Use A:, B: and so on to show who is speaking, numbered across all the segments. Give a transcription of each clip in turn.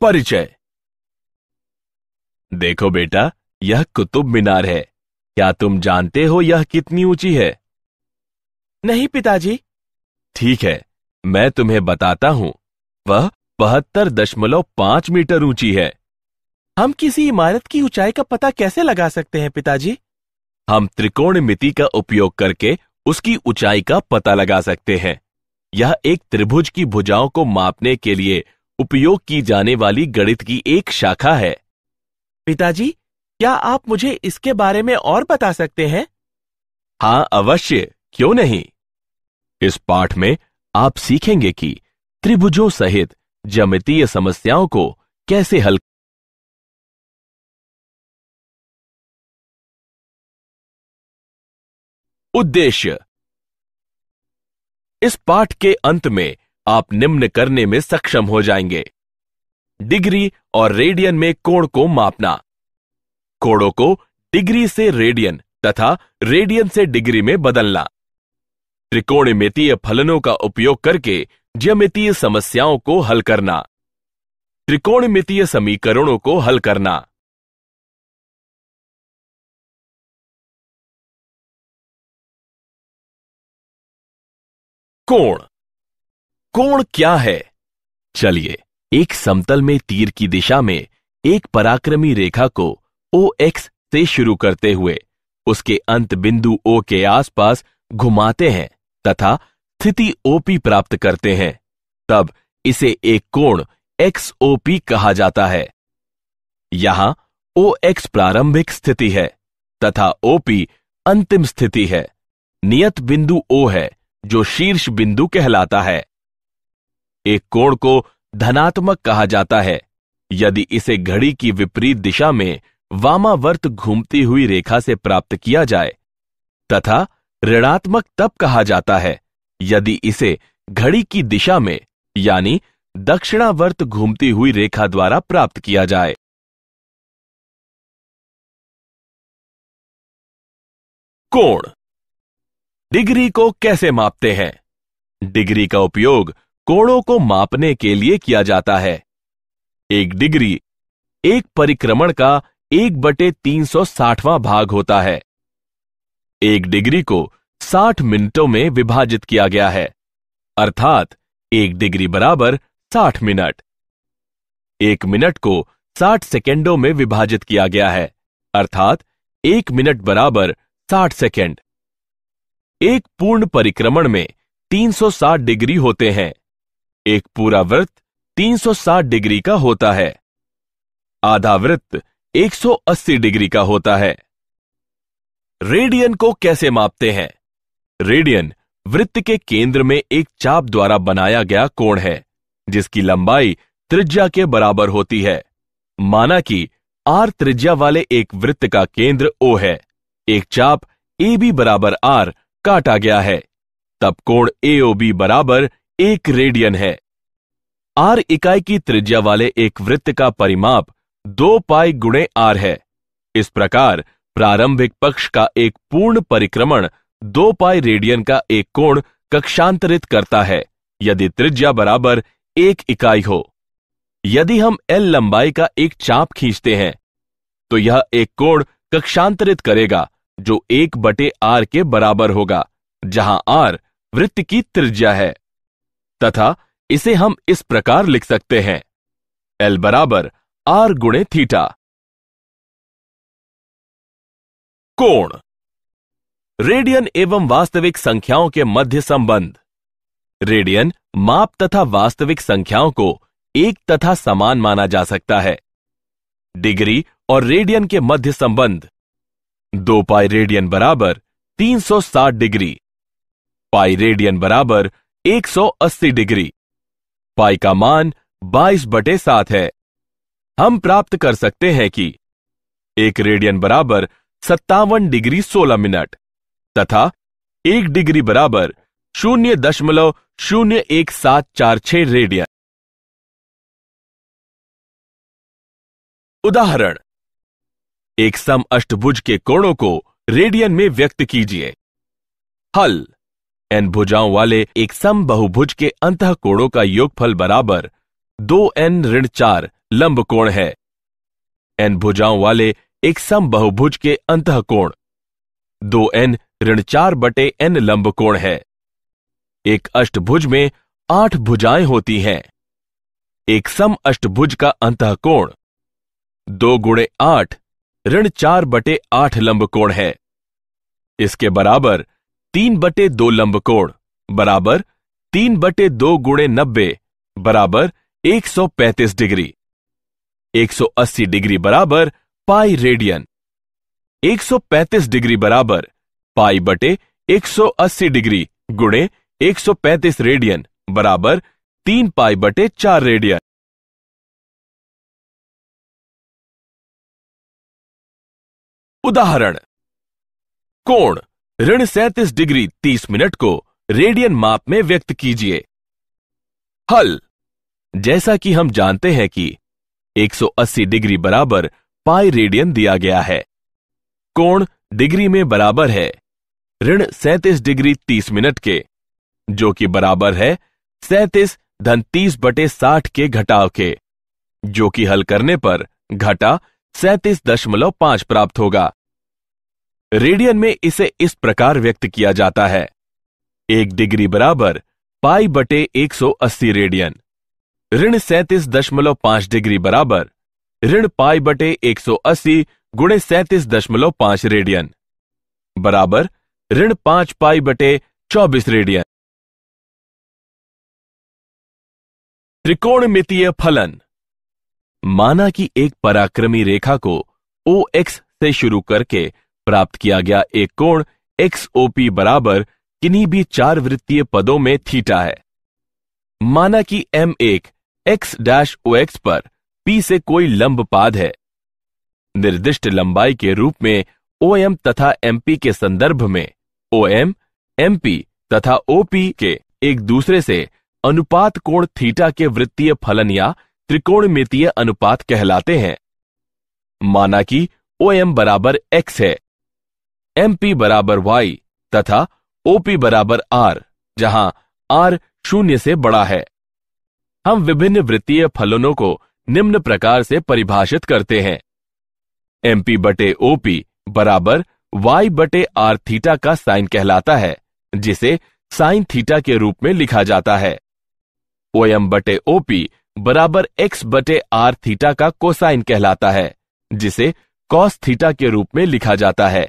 A: परिचय। देखो बेटा, यह कुतुब मीनार है। क्या तुम जानते हो यह कितनी ऊंची है?
B: नहीं पिताजी।
A: ठीक है, मैं तुम्हें बताता हूं। वह 72.5 मीटर ऊंची है।
B: हम किसी इमारत की ऊंचाई का पता कैसे लगा सकते हैं पिताजी?
A: हम त्रिकोणमिति का उपयोग करके उसकी ऊंचाई का पता लगा सकते हैं। यह एक त्रिभुज की भुजाओं को मापने के लिए उपयोग की जाने वाली गणित की एक शाखा है।
B: पिताजी, क्या आप मुझे इसके बारे में और बता सकते हैं?
A: हाँ अवश्य, क्यों नहीं। इस पाठ में आप सीखेंगे कि त्रिभुजों सहित ज्यामितीय समस्याओं को कैसे हल। उद्देश्य। इस पाठ के अंत में आप निम्न करने में सक्षम हो जाएंगे: डिग्री और रेडियन में कोण को मापना, कोणों को डिग्री से रेडियन तथा रेडियन से डिग्री में बदलना, त्रिकोणमितीय फलनों का उपयोग करके ज्यामितीय समस्याओं को हल करना, त्रिकोणमितीय समीकरणों को हल करना। कोण। कोण क्या है? चलिए, एक समतल में तीर की दिशा में एक पराक्रमी रेखा को OX से शुरू करते हुए उसके अंत बिंदु O के आसपास घुमाते हैं तथा स्थिति OP प्राप्त करते हैं, तब इसे एक कोण XOP कहा जाता है। यहां OX प्रारंभिक स्थिति है तथा OP अंतिम स्थिति है। नियत बिंदु O है जो शीर्ष बिंदु कहलाता है। एक कोण को धनात्मक कहा जाता है यदि इसे घड़ी की विपरीत दिशा में वामावर्त घूमती हुई रेखा से प्राप्त किया जाए, तथा ऋणात्मक तब कहा जाता है यदि इसे घड़ी की दिशा में यानी दक्षिणावर्त घूमती हुई रेखा द्वारा प्राप्त किया जाए। कोण। डिग्री को कैसे मापते हैं? डिग्री का उपयोग कोणों को मापने के लिए किया जाता है। एक डिग्री एक परिक्रमण का 1/360वां भाग होता है। एक डिग्री को 60 मिनटों में विभाजित किया गया है, अर्थात एक डिग्री बराबर 60 मिनट। एक मिनट को 60 सेकेंडों में विभाजित किया गया है, अर्थात एक मिनट बराबर 60 सेकेंड। एक पूर्ण परिक्रमण में 360 डिग्री होते हैं। एक पूरा वृत्त 360 डिग्री का होता है। आधा वृत्त 180 डिग्री का होता है। रेडियन को कैसे मापते हैं? रेडियन वृत्त के केंद्र में एक चाप द्वारा बनाया गया कोण है जिसकी लंबाई त्रिज्या के बराबर होती है। माना कि R त्रिज्या वाले एक वृत्त का केंद्र O है। एक चाप AB बराबर R काटा गया है, तब कोण AOB बराबर 1 रेडियन है। R इकाई की त्रिज्या वाले एक वृत्त का परिमाप 2 पाई गुणे R है। इस प्रकार प्रारंभिक पक्ष का एक पूर्ण परिक्रमण 2 पाई रेडियन का एक कोण कक्षांतरित करता है यदि त्रिज्या बराबर 1 इकाई हो। यदि हम L लंबाई का एक चाप खींचते हैं तो यह एक कोण कक्षांतरित करेगा जो 1/R के बराबर होगा, जहां R वृत्त की त्रिज्या है, तथा इसे हम इस प्रकार लिख सकते हैं: L बराबर R गुणे थीटा। कोण। रेडियन एवं वास्तविक संख्याओं के मध्य संबंध। रेडियन माप तथा वास्तविक संख्याओं को एक तथा समान माना जा सकता है। डिग्री और रेडियन के मध्य संबंध। 2 पाई रेडियन बराबर 360 डिग्री, पाई रेडियन बराबर 180 डिग्री। पाई का मान 22/7 है। हम प्राप्त कर सकते हैं कि 1 रेडियन बराबर 57 डिग्री 16 मिनट तथा 1 डिग्री बराबर 0.01746 रेडियन। उदाहरण: एक समअष्टभुज के कोणों को रेडियन में व्यक्त कीजिए। हल: n भुजाओं वाले एक समबहुभुज के अंतःकोणों का योगफल बराबर 2n - 4 लंब कोण है। n भुजाओं वाले एक समबहुभुज के अंतःकोण 2n ऋण 4/n लंब कोण है। एक अष्टभुज में 8 भुजाएं होती हैं। एक सम अष्टभुज का अंतःकोण 2 × 8 ऋण 4/8 लंब कोण है। इसके बराबर 3/2 लंब कोण बराबर 3/2 × 90 बराबर 135 डिग्री। 180 डिग्री बराबर पाई रेडियन। 135 डिग्री बराबर पाई बटे 180 डिग्री गुणे 135 रेडियन बराबर 3 पाई बटे 4 रेडियन। उदाहरण, कोण ऋण 37 डिग्री 30 मिनट को रेडियन माप में व्यक्त कीजिए। हल, जैसा कि हम जानते हैं कि 180 डिग्री बराबर पाई रेडियन दिया गया है। कोण डिग्री में बराबर है ऋण 37 डिग्री 30 मिनट के, जो कि बराबर है 37 धन 30/60 के घटाव के, जो कि हल करने पर घटा 37.5 प्राप्त होगा। रेडियन में इसे इस प्रकार व्यक्त किया जाता है: 1 डिग्री बराबर पाई बटे 180 रेडियन। ऋण 37.5 डिग्री बराबर ऋण पाई बटे 180 गुणे 37.5 रेडियन बराबर ऋण 5 पाई बटे 24 रेडियन। त्रिकोणमितीय फलन। माना कि एक पराक्रमी रेखा को OX से शुरू करके प्राप्त किया गया एक कोण XOP बराबर किन्हीं भी 4 वृत्तीय पदों में थीटा है। माना कि M1 X-OX पर P से कोई लंब पाद है। निर्दिष्ट लंबाई के रूप में OM तथा MP के संदर्भ में OM, MP तथा OP के एक दूसरे से अनुपात कोण थीटा के वृत्तीय फलन या त्रिकोणमितीय अनुपात कहलाते हैं। माना कि OM बराबर X है, MP बराबर Y तथा OP बराबर R, जहां R 0 से बड़ा है। हम विभिन्न वृत्तीय फलनों को निम्न प्रकार से परिभाषित करते हैं: MP बटे OP बराबर Y बटे R थीटा का साइन कहलाता है, जिसे साइन थीटा के रूप में लिखा जाता है। OM बटे OP बराबर X बटे R थीटा का कोसाइन कहलाता है, जिसे कॉस थीटा के रूप में लिखा जाता है।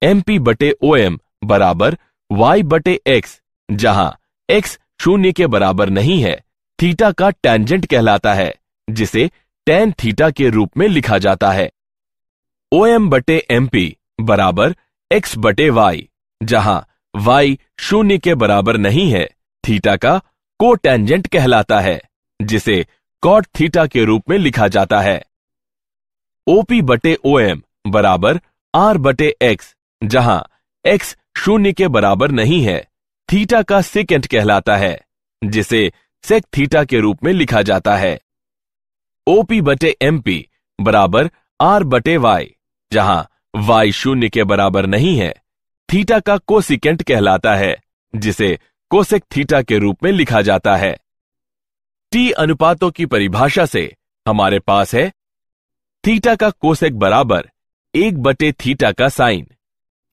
A: MP बटे OM बराबर Y बटे X, जहां X 0 के बराबर नहीं है, थीटा का टेंजेंट कहलाता है, जिसे tan थीटा के रूप में लिखा जाता है। OM बटे MP बराबर X बटे Y, जहां Y 0 के बराबर नहीं है, थीटा का कोटेंजेंट कहलाता है, जिसे कॉट थीटा के रूप में लिखा जाता है। OP बटे OM बराबर R बटे X, जहां X 0 के बराबर नहीं है, थीटा का सेकेंट कहलाता है, जिसे सेक थीटा के रूप में लिखा जाता है। OP बटे MP बराबर R बटे Y, जहां Y 0 के बराबर नहीं है, थीटा का कोसिकेंट कहलाता है, जिसे कोसेक थीटा के रूप में लिखा जाता है। T अनुपातों की परिभाषा से हमारे पास है थीटा का कोसेक बराबर 1 बटे थीटा का साइन।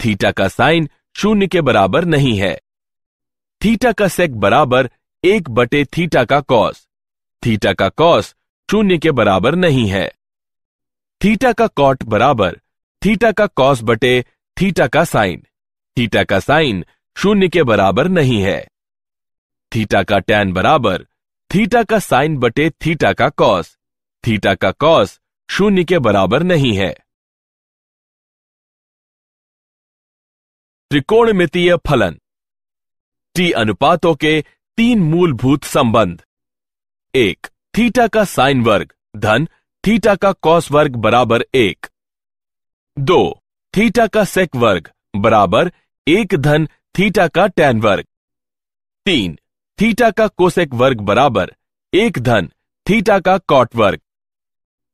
A: थीटा का साइन 0 के बराबर नहीं है। थीटा का सेक बराबर 1 बटे थीटा का कॉस। थीटा का कॉस 0 के बराबर नहीं है। थीटा का कॉट बराबर थीटा का कॉस बटे थीटा का साइन। थीटा का साइन 0 के बराबर नहीं है। थीटा का टैन बराबर थीटा का साइन बटे थीटा का कॉस। थीटा का कॉस 0 के बराबर नहीं है। त्रिकोणमितीय फलन। T अनुपातों के 3 मूलभूत संबंध। 1. थीटा का साइन वर्ग धन थीटा का कॉस वर्ग बराबर 1। 2. थीटा का सेक वर्ग बराबर 1 धन थीटा का टैन वर्ग। 3. थीटा का कोसेक वर्ग बराबर 1 धन थीटा का कॉट वर्ग।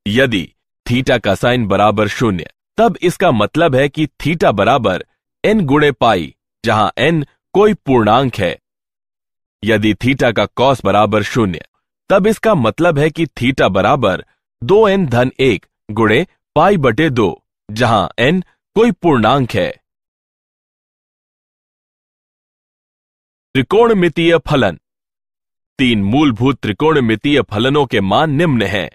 A: यदि थीटा का साइन बराबर 0, तब इसका मतलब है कि थीटा बराबर n गुणे पाई, जहां n कोई पूर्णांक है। यदि थीटा का कॉस बराबर 0, तब इसका मतलब है कि थीटा बराबर 2n-1 गुणे पाई बटे 2, जहां n कोई पूर्णांक है। त्रिकोणमितीय फलन। 3 मूलभूत त्रिकोणमितीय फलनों के मान निम्न हैं।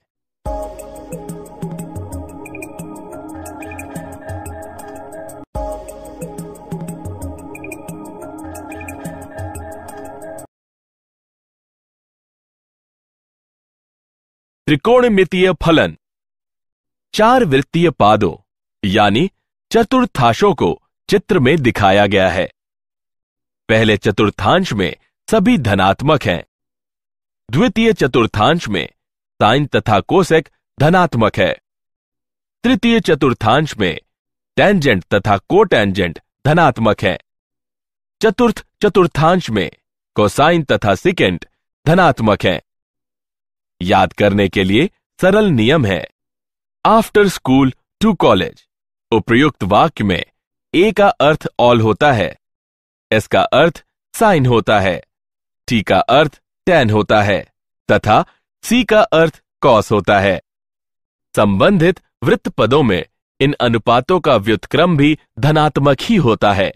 A: त्रिकोणमितीय फलन। 4 वृत्तीय पादों यानी चतुर्थांशों को चित्र में दिखाया गया है। पहले चतुर्थांश में सभी धनात्मक हैं। द्वितीय चतुर्थांश में साइन तथा कोसेक धनात्मक है। तृतीय चतुर्थांश में टेंजेंट तथा कोटेंजेंट धनात्मक है। चतुर्थ चतुर्थांश में कोसाइन तथा सिकेंट धनात्मक है। याद करने के लिए सरल नियम है। आफ्टर स्कूल टू कॉलेज उपर्युक्त वाक्य में ए का अर्थ ऑल होता है, एस का अर्थ साइन होता है, टी का अर्थ टेन होता है तथा सी का अर्थ कॉस होता है। संबंधित वृत्त पदों में इन अनुपातों का व्युत्क्रम भी धनात्मक ही होता है।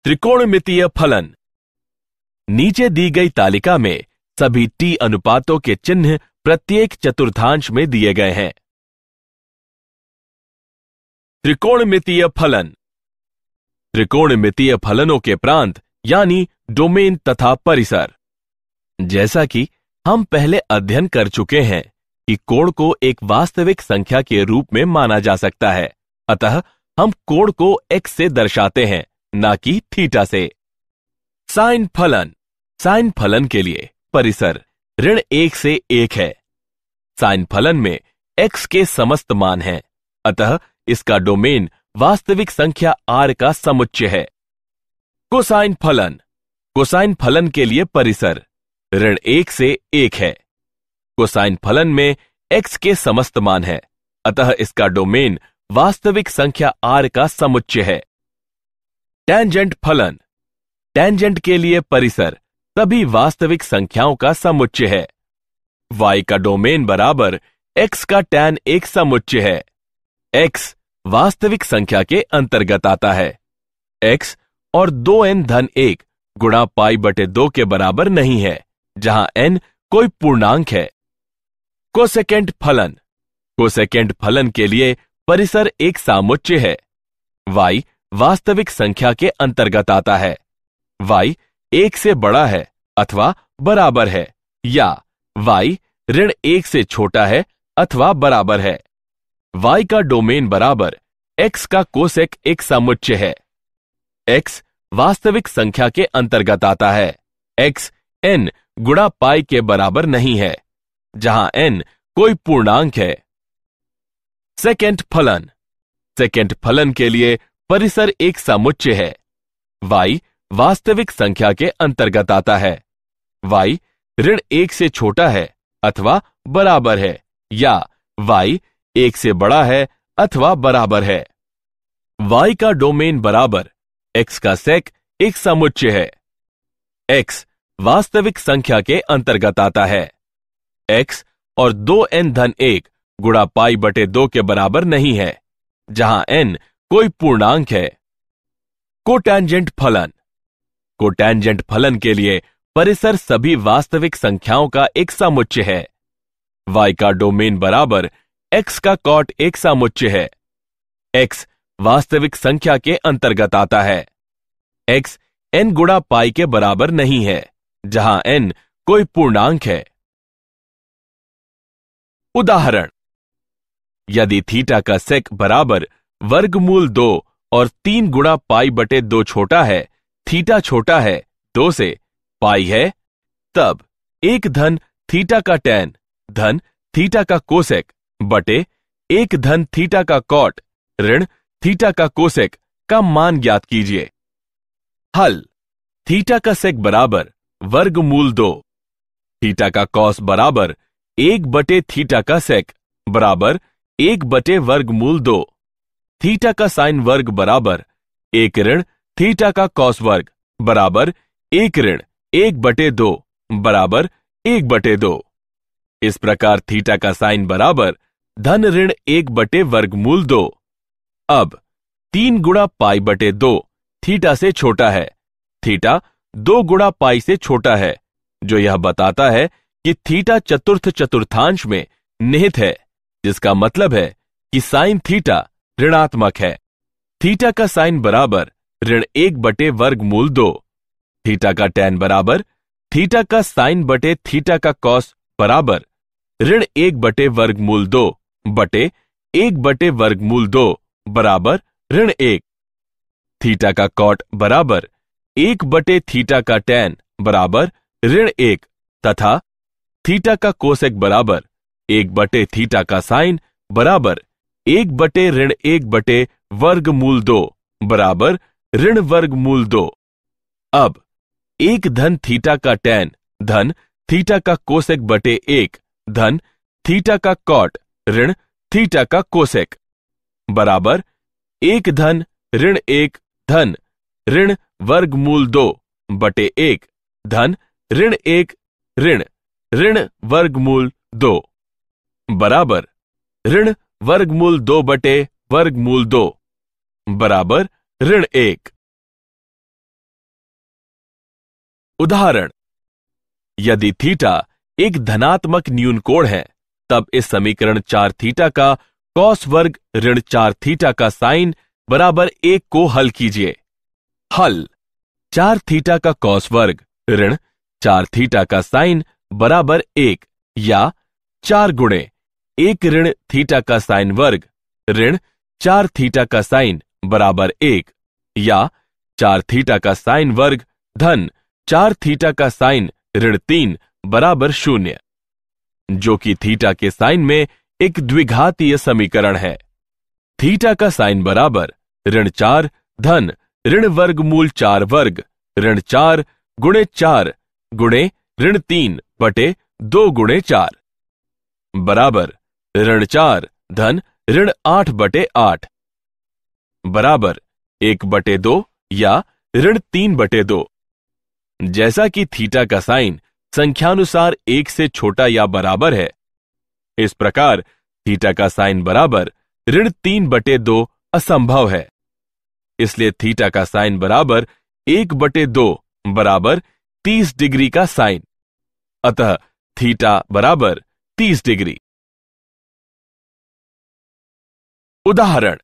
A: त्रिकोणमितीय फलन। नीचे दी गई तालिका में सभी टी अनुपातों के चिन्ह प्रत्येक चतुर्थांश में दिए गए हैं। त्रिकोणमितीय फलन। त्रिकोणमितीय फलनों के प्रांत यानी डोमेन तथा परिसर। जैसा कि हम पहले अध्ययन कर चुके हैं कि कोण को एक वास्तविक संख्या के रूप में माना जा सकता है, अतः हम कोण को x से दर्शाते हैं, ना कि थीटा से। साइन फलन। साइन फलन के लिए परिसर -1 से 1 है। साइन फलन में x के समस्त मान हैं, अतः इसका डोमेन वास्तविक संख्या r का समुच्चय है। कोसाइन फलन। कोसाइन फलन के लिए परिसर ऋण 1 से 1 है। कोसाइन फलन में x के समस्त मान है, अतः इसका डोमेन वास्तविक संख्या r का समुच्चय है। टेंजेंट फलन। टेंजेंट के लिए परिसर सभी वास्तविक संख्याओं का समुच्चय है। y का डोमेन बराबर x का tan एक समुच्चय है। x वास्तविक संख्या के अंतर्गत आता है। x और 2n-1 गुणा पाई बटे 2 के बराबर नहीं है, जहां n कोई पूर्णांक है। कोसेकेंट फलन। कोसेकेंट फलन के लिए परिसर एक सामुच्चय है। y वास्तविक संख्या के अंतर्गत आता है। y 1 से बड़ा है अथवा बराबर है, या y ऋण 1 से छोटा है अथवा बराबर है। y का डोमेन बराबर x का कोसेक एक समुच्चय है। x वास्तविक संख्या के अंतर्गत आता है। x n गुणा पाई के बराबर नहीं है, जहां n कोई पूर्णांक है। सेकेंड फलन। सेकेंड फलन के लिए परिसर एक समुच्चय है। y वास्तविक संख्या के अंतर्गत आता है। y ऋण 1 से छोटा है अथवा बराबर है, या y 1 से बड़ा है अथवा बराबर है। y का डोमेन बराबर x का सेक एक समुच्चय है। x वास्तविक संख्या के अंतर्गत आता है। x और 2n-1 गुणा पाई बटे 2 के बराबर नहीं है, जहां n कोई पूर्णांक है। कोटेंजेंट फलन। कोटेंजेंट फलन के लिए परिसर सभी वास्तविक संख्याओं का एक समुच्चय है। y का डोमेन बराबर x का कॉट एक समुच्चय है। x वास्तविक संख्या के अंतर्गत आता है। x n गुणा पाई के बराबर नहीं है, जहां n कोई पूर्णांक है। उदाहरण: यदि थीटा का सेक बराबर वर्गमूल 2 और 3 गुणा पाई बटे 2 छोटा है, थीटा छोटा है 2 से, पाई है, तब 1 धन थीटा का टैन धन थीटा का कोसेक बटे 1 धन थीटा का कॉट ऋण थीटा का कोसेक का मान ज्ञात कीजिए। हल: थीटा का सेक बराबर वर्गमूल 2, थीटा का कॉस बराबर 1 बटे थीटा का सेक बराबर 1 बटे वर्गमूल 2, थीटा का साइन वर्ग बराबर 1 ऋण थीटा का कॉस वर्ग बराबर 1 ऋण 1/2 बराबर 1/2। इस प्रकार थीटा का साइन बराबर धन ऋण 1/वर्गमूल 2। अब 3 गुणा π/2 थीटा से छोटा है, थीटा 2 गुणा पाई से छोटा है, जो यह बताता है कि थीटा चतुर्थ चतुर्थांश में निहित है, जिसका मतलब है कि साइन थीटा ऋणात्मक है। थीटा का साइन बराबर ऋण 1/वर्गमूल 2। थीटा का टैन बराबर थीटा का साइन बटे थीटा का कॉस बराबर ऋण 1/वर्गमूल 2 बटे 1/वर्गमूल 2 बराबर ऋण 1। थीटा का कॉट बराबर 1/थीटा का टैन बराबर ऋण 1 तथा थीटा का कोसेक बराबर 1/थीटा का साइन बराबर 1/1/वर्गमूल 2 बराबर ऋण वर्गमूल 2। अब 1 धन थीटा का टैन धन थीटा का कोसेक बटे 1 धन थीटा का कॉट ऋण थीटा का कोसेक बराबर 1 धन ऋण 1 धन ऋण वर्गमूल 2 बटे 1 धन ऋण 1 ऋण ऋण वर्गमूल 2 बराबर ऋण वर्गमूल 2 बटे वर्गमूल 2 बराबर ऋण 1। उदाहरण, यदि थीटा एक धनात्मक न्यून कोण है, तब इस समीकरण 4 थीटा का कॉस वर्ग ऋण 4 थीटा का साइन बराबर 1 को हल कीजिए। हल 4 थीटा का कॉस वर्ग ऋण 4 थीटा का साइन बराबर 1 या 4 गुणे 1 ऋण थीटा का साइन वर्ग ऋण 4 थीटा का साइन बराबर 1 या 4 थीटा का साइन वर्ग धन 4 थीटा का साइन ऋण 3 बराबर 0, जो कि थीटा के साइन में एक द्विघातीय समीकरण है। थीटा का साइन बराबर ऋण 4 धन ऋण वर्गमूल 4 वर्ग ऋण 4 गुणे 4 गुणे ऋण 3 बटे 2 गुणे 4 बराबर ऋण 4 धन ऋण 8 बटे 8 बराबर 1/2 या ऋण 3/2। जैसा कि थीटा का साइन संख्यानुसार 1 से छोटा या बराबर है, इस प्रकार थीटा का साइन बराबर ऋण 3/2 असंभव है। इसलिए थीटा का साइन बराबर 1/2 बराबर 30 डिग्री का साइन, अतः थीटा बराबर 30 डिग्री। उदाहरण,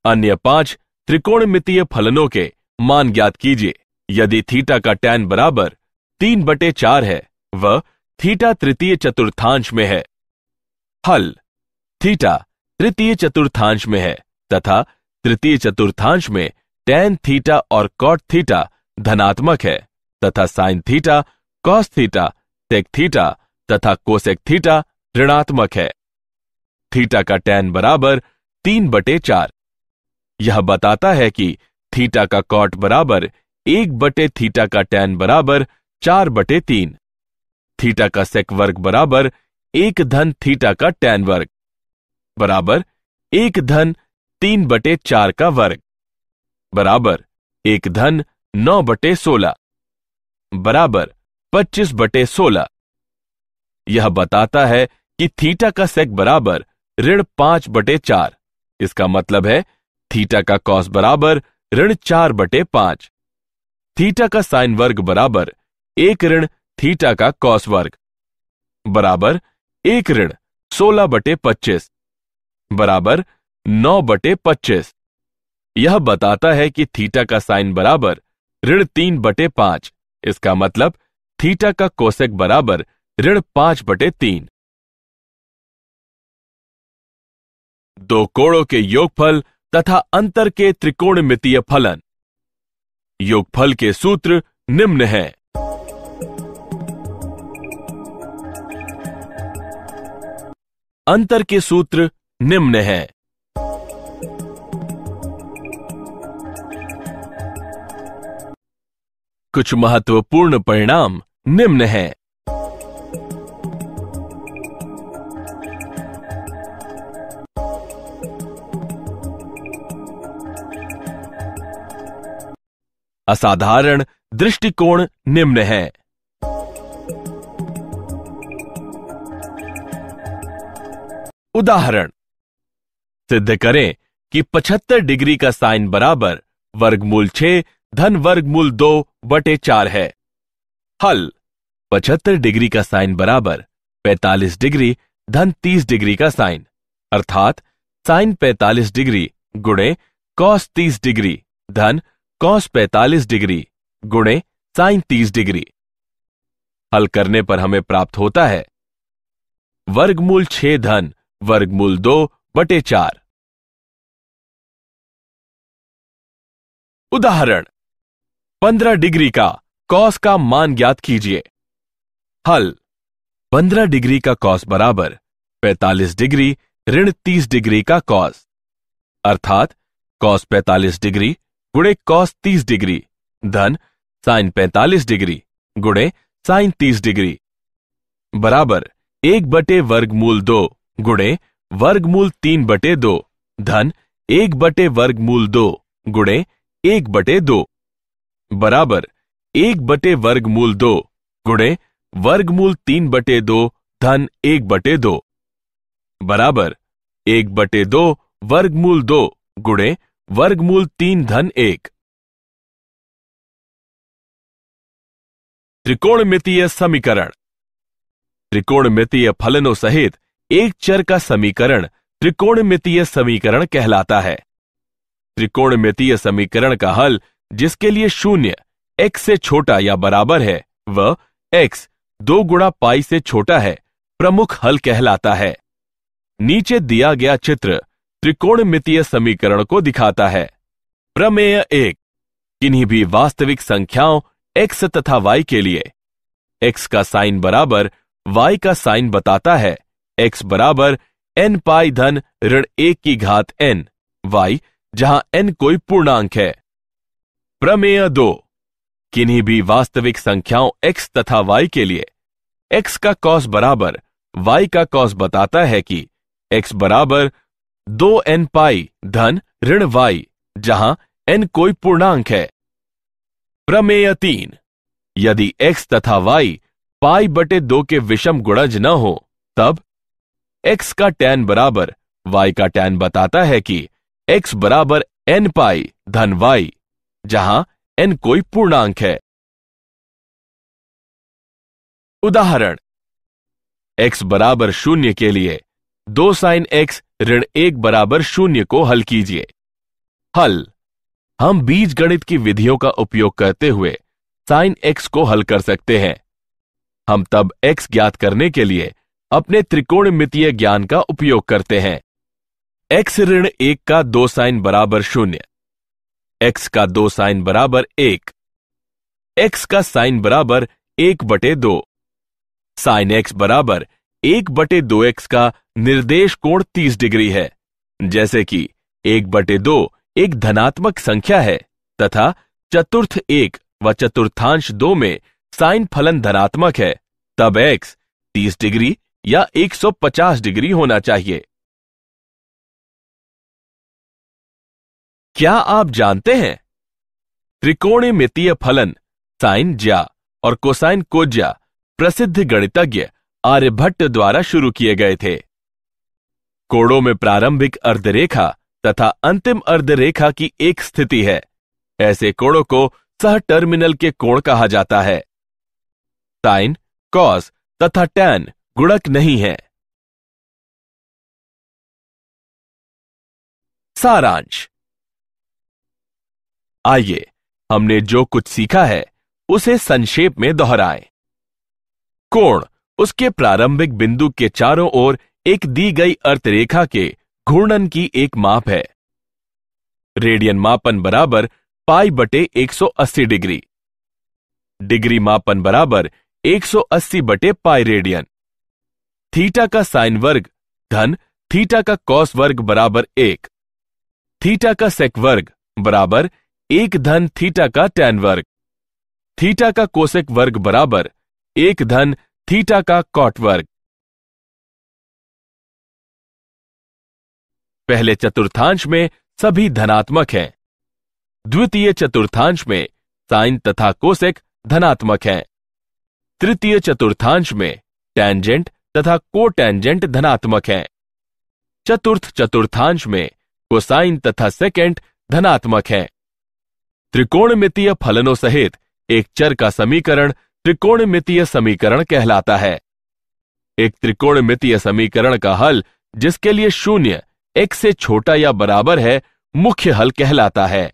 A: अन्य 5 त्रिकोणमितीय फलनों के मान ज्ञात कीजिए। यदि थीटा का टैन बराबर 3/4 है व थीटा तृतीय चतुर्थांश में है। हल, थीटा तृतीय चतुर्थांश में है तथा तृतीय चतुर्थांश में टैन थीटा और कॉट थीटा धनात्मक है तथा sine theta, cos theta, sec theta तथा कोसेक थीटा ऋणात्मक है। थीटा का टैन बराबर 3/4। यह बताता है कि थीटा का कॉट बराबर 1/थीटा का टैन बराबर 4/3। थीटा का सेक वर्ग बराबर 1 धन थीटा का टैन वर्ग बराबर 1 धन 3/4 का वर्ग बराबर 1 धन 9/16 बराबर 25/16। यह बताता है कि थीटा का सेक बराबर ऋण 5/4। इसका मतलब है थीटा का कॉस बराबर ऋण 4/5। थीटा का साइन वर्ग बराबर 1 ऋण थीटा का कॉस वर्ग बराबर 1 ऋण 16/25 बराबर 9/25। यह बताता है कि थीटा का साइन बराबर ऋण 3/5। इसका मतलब थीटा का कोसेक बराबर ऋण 5/3। दो कोणों के योगफल तथा अंतर के त्रिकोणमितीय फलन। योगफल के सूत्र निम्न हैं। अंतर के सूत्र निम्न हैं। कुछ महत्वपूर्ण परिणाम निम्न हैं। असाधारण दृष्टिकोण निम्न है। उदाहरण, सिद्ध करें कि 75 डिग्री का साइन बराबर वर्गमूल 6 धन वर्गमूल 2 बटे 4 है। हल, 75 डिग्री का साइन बराबर 45 डिग्री धन 30 डिग्री का साइन, अर्थात साइन 45 डिग्री गुणे कॉस 30 डिग्री धन कॉस 45 डिग्री गुणे साइन 30 डिग्री। हल करने पर हमें प्राप्त होता है वर्गमूल 6 धन वर्गमूल 2 बटे 4। उदाहरण, 15 डिग्री का कॉस का मान ज्ञात कीजिए। हल, 15 डिग्री का कॉस बराबर 45 डिग्री ऋण 30 डिग्री का कॉस, अर्थात कॉस 45 डिग्री गुणे कॉस 30 डिग्री धन साइन 45 डिग्री गुणे साइन 30 डिग्री बराबर 1 बटे वर्गमूल 2 गुणे वर्गमूल 3 बटे 2 धन 1 बटे वर्गमूल 2 गुणे 1 बटे 2 बराबर 1 बटे वर्गमूल 2 गुणे वर्गमूल 3 बटे 2 धन 1 बटे 2 बराबर 1 बटे 2 वर्गमूल 2 गुणे वर्गमूल 3 धन 1। त्रिकोणमितीय समीकरण। त्रिकोणमितीय फलनों सहित एक चर का समीकरण त्रिकोणमितीय समीकरण कहलाता है। त्रिकोणमितीय समीकरण का हल जिसके लिए शून्य x से छोटा या बराबर है वह x 2 गुणा पाई से छोटा है प्रमुख हल कहलाता है। नीचे दिया गया चित्र त्रिकोणमितीय समीकरण को दिखाता है। प्रमेय 1, किन्हीं भी वास्तविक संख्याओं x तथा y के लिए x का साइन बराबर y का साइन बताता है x बराबर n पाई धन ऋण 1 की घात n y, जहां n कोई पूर्णांक है। प्रमेय 2, किन्हीं भी वास्तविक संख्याओं x तथा y के लिए x का कॉस बराबर y का कॉस बताता है कि x बराबर 2n पाई धन ऋण y, जहां n कोई पूर्णांक है। प्रमेय 3, यदि x तथा y पाई बटे 2 के विषम गुणज न हो तब x का tan बराबर y का tan बताता है कि x बराबर n पाई धन y, जहां n कोई पूर्णांक है। उदाहरण, x बराबर 0 के लिए 2 साइन x ऋण 1 बराबर 0 को हल कीजिए। हल, हम बीजगणित की विधियों का उपयोग करते हुए साइन x को हल कर सकते हैं। हम तब x ज्ञात करने के लिए अपने त्रिकोणमितीय ज्ञान का उपयोग करते हैं। x ऋण 1 का 2 साइन बराबर 0, x का 2 साइन बराबर 1, x का साइन बराबर 1 बटे 2, साइन x बराबर 1 बटे 2x का निर्देश कोण 30 डिग्री है। जैसे कि 1 बटे 2 एक धनात्मक संख्या है तथा चतुर्थ 1 व चतुर्थांश 2 में साइन फलन धनात्मक है, तब x 30 डिग्री या 150 डिग्री होना चाहिए। क्या आप जानते हैं त्रिकोणमितीय फलन साइन ज्या और कोसाइन कोज्या प्रसिद्ध गणितज्ञ आर्यभट्ट द्वारा शुरू किए गए थे। कोणों में प्रारंभिक अर्धरेखा तथा अंतिम अर्धरेखा की एक स्थिति है। ऐसे कोणों को सह टर्मिनल के कोण कहा जाता है। साइन, कॉस तथा टैन गुणक नहीं है। सारांश। आइए हमने जो कुछ सीखा है उसे संक्षेप में दोहराएं। कोण उसके प्रारंभिक बिंदु के चारों ओर एक दी गई अर्धरेखा के घूर्णन की एक माप है। रेडियन मापन बराबर पाई बटे 180 डिग्री। डिग्री मापन बराबर 180 बटे पाई रेडियन। थीटा का साइन वर्ग धन थीटा का कॉस वर्ग बराबर 1। थीटा का सेक वर्ग बराबर 1 धन थीटा का टैन वर्ग। थीटा का कोसेक वर्ग बराबर 1 धन थीटा का कॉट वर्ग। पहले चतुर्थांश में सभी धनात्मक हैं। द्वितीय चतुर्थांश में साइन तथा कोसेक धनात्मक हैं। तृतीय चतुर्थांश में टैंजेंट तथा कोटैंजेंट धनात्मक हैं। चतुर्थ चतुर्थांश में कोसाइन तथा सेकेंट धनात्मक हैं। त्रिकोणमितीय फलनों सहित एक चर का समीकरण त्रिकोणमितीय समीकरण कहलाता है। एक त्रिकोणमितीय समीकरण का हल जिसके लिए शून्य x से छोटा या बराबर है मुख्य हल कहलाता है।